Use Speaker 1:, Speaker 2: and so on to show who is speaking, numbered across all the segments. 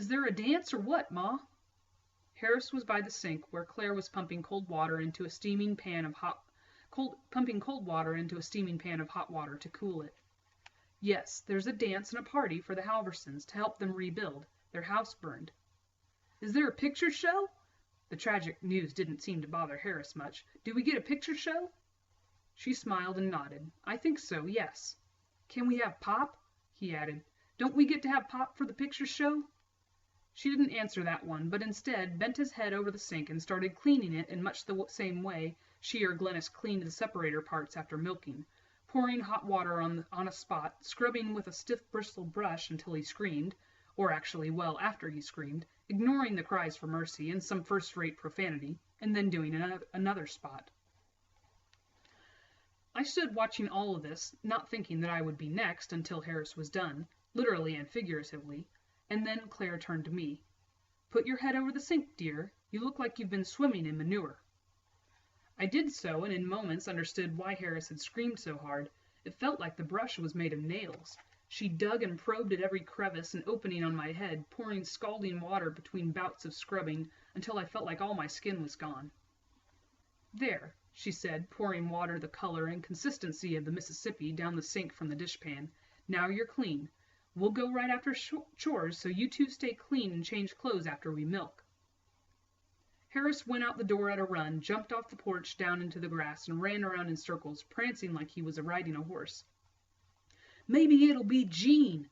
Speaker 1: Is there a dance or what, Ma?" Harris was by the sink, where Claire was pumping cold water into a steaming pan of hot water to cool it. "Yes, there's a dance and a party for the Halversons to help them rebuild. Their house burned." "Is there a picture show?" The tragic news didn't seem to bother Harris much. "Do we get a picture show?" She smiled and nodded. "I think so, yes." "Can we have pop?" he added. "Don't we get to have pop for the picture show?" She didn't answer that one, but instead bent his head over the sink and started cleaning it in much the same way she or Glennis cleaned the separator parts after milking, pouring hot water on a spot, scrubbing with a stiff bristled brush until he screamed, or actually well after he screamed, ignoring the cries for mercy and some first-rate profanity, and then doing another spot. I stood watching all of this, not thinking that I would be next until Harris was done, literally and figuratively, and then Claire turned to me. "Put your head over the sink, dear. You look like you've been swimming in manure." I did so, and in moments understood why Harris had screamed so hard. It felt like the brush was made of nails. She dug and probed at every crevice and opening on my head, pouring scalding water between bouts of scrubbing until I felt like all my skin was gone. "There," she said, pouring water the color and consistency of the Mississippi down the sink from the dishpan. "Now you're clean. We'll go right after chores, so you two stay clean and change clothes after we milk." Harris went out the door at a run, jumped off the porch down into the grass, and ran around in circles, prancing like he was riding a horse. "Maybe it'll be Jean."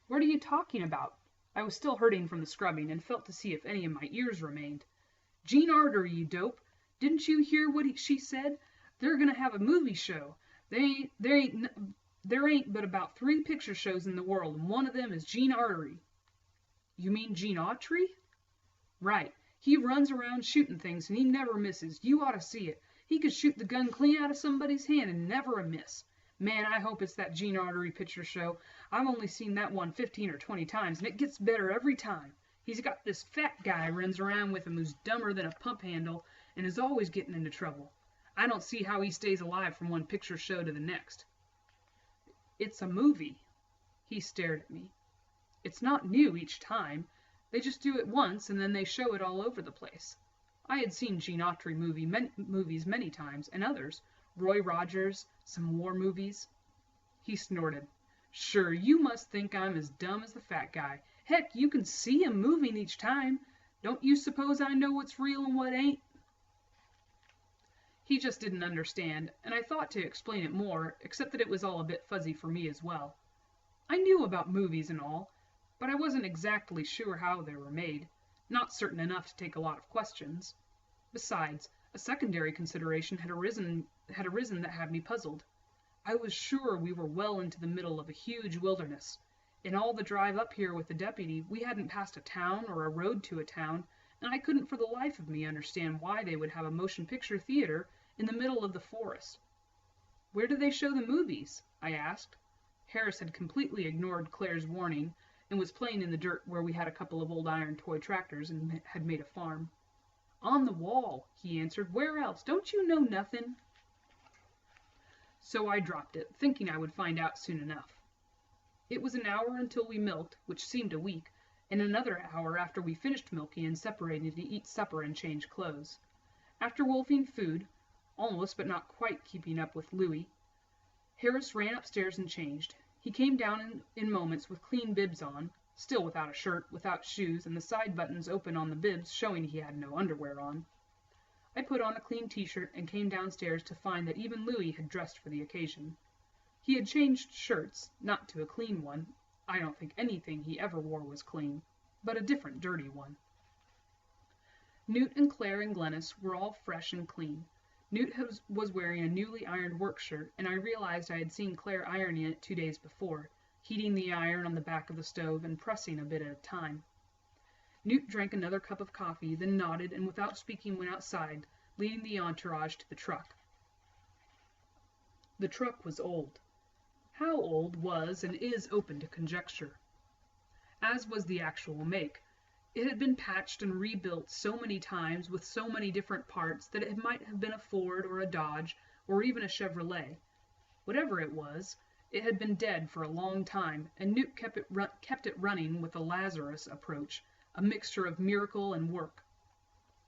Speaker 1: "What are you talking about?" I was still hurting from the scrubbing, and felt to see if any of my ears remained. "Jean Artery, you dope. Didn't you hear what she said? They're going to have a movie show. There ain't but about 3 picture shows in the world, and one of them is Jean Artery." "You mean Gene Autry?" "Right. He runs around shooting things, and he never misses. You ought to see it. He could shoot the gun clean out of somebody's hand and never a miss. Man, I hope it's that Gene Artery picture show. I've only seen that one 15 or 20 times, and it gets better every time. He's got this fat guy runs around with him who's dumber than a pump handle and is always getting into trouble. I don't see how he stays alive from one picture show to the next." "It's a movie." He stared at me. "It's not new each time. They just do it once, and then they show it all over the place. I had seen Gene Autry movies many times, and others. Roy Rogers, some war movies." He snorted. "Sure, you must think I'm as dumb as the fat guy. Heck, you can see him moving each time. Don't you suppose I know what's real and what ain't?" He just didn't understand, and I thought to explain it more, except that it was all a bit fuzzy for me as well. I knew about movies and all, but I wasn't exactly sure how they were made, not certain enough to take a lot of questions. Besides, a secondary consideration had arisen that had me puzzled. I was sure we were well into the middle of a huge wilderness. In all the drive up here with the deputy, we hadn't passed a town or a road to a town, and I couldn't for the life of me understand why they would have a motion picture theater in the middle of the forest. "Where do they show the movies?" I asked. Harris had completely ignored Claire's warning and was playing in the dirt where we had a couple of old iron toy tractors and had made a farm. "On the wall," he answered. "Where else? Don't you know nothing?" So I dropped it, thinking I would find out soon enough. It was an hour until we milked, which seemed a week, and another hour after we finished milking and separated to eat supper and change clothes. After wolfing food, almost but not quite keeping up with Louie, Harris ran upstairs and changed. He came down in moments with clean bibs on, still without a shirt, without shoes, and the side buttons open on the bibs showing he had no underwear on. I put on a clean t-shirt and came downstairs to find that even Louie had dressed for the occasion. He had changed shirts, not to a clean one. I don't think anything he ever wore was clean, but a different dirty one. Newt and Claire and Glennis were all fresh and clean. Newt was wearing a newly ironed work shirt, and I realized I had seen Claire ironing it 2 days before, heating the iron on the back of the stove and pressing a bit at a time. Newt drank another cup of coffee, then nodded and without speaking went outside, leading the entourage to the truck. The truck was old. How old was and is open to conjecture, as was the actual make. It had been patched and rebuilt so many times with so many different parts that it might have been a Ford or a Dodge or even a Chevrolet. Whatever it was, It had been dead for a long time, and Newt kept it running with a Lazarus approach, a mixture of miracle and work.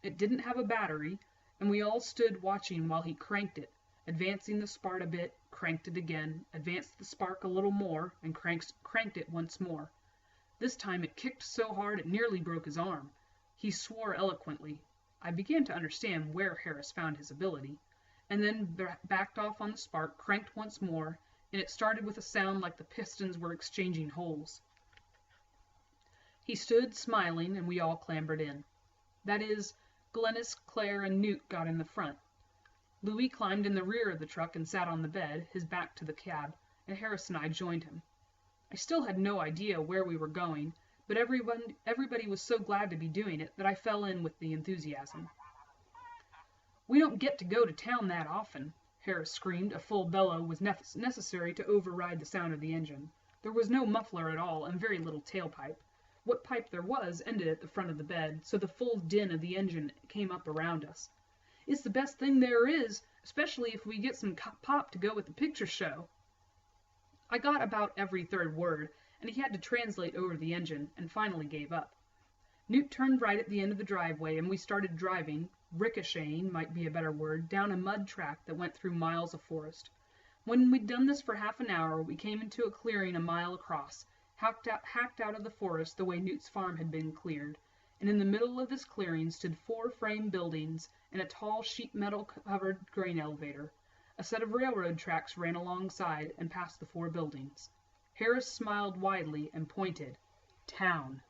Speaker 1: It didn't have a battery, and we all stood watching while he cranked it, advancing the spark a bit, cranked it again, advanced the spark a little more, and cranked it once more. This time it kicked so hard it nearly broke his arm. He swore eloquently. I began to understand where Harris found his ability, and then backed off on the spark, cranked once more, and it started with a sound like the pistons were exchanging holes. He stood smiling, and we all clambered in. That is, Glennis, Claire, and Newt got in the front. Louis climbed in the rear of the truck and sat on the bed, his back to the cab, and Harris and I joined him. I still had no idea where we were going, but everybody was so glad to be doing it that I fell in with the enthusiasm. "We don't get to go to town that often," Harris screamed. A full bellow was necessary to override the sound of the engine. There was no muffler at all, and very little tailpipe. What pipe there was ended at the front of the bed, so the full din of the engine came up around us. "It's the best thing there is, especially if we get some pop to go with the picture show." I got about every third word, and he had to translate over the engine, and finally gave up. Newt turned right at the end of the driveway, and we started driving, ricocheting might be a better word, down a mud track that went through miles of forest. When we'd done this for half an hour, we came into a clearing a mile across, hacked out of the forest the way Newt's farm had been cleared, and in the middle of this clearing stood 4 frame buildings and a tall sheet metal covered grain elevator. A set of railroad tracks ran alongside and past the 4 buildings. Harris smiled widely and pointed. Town.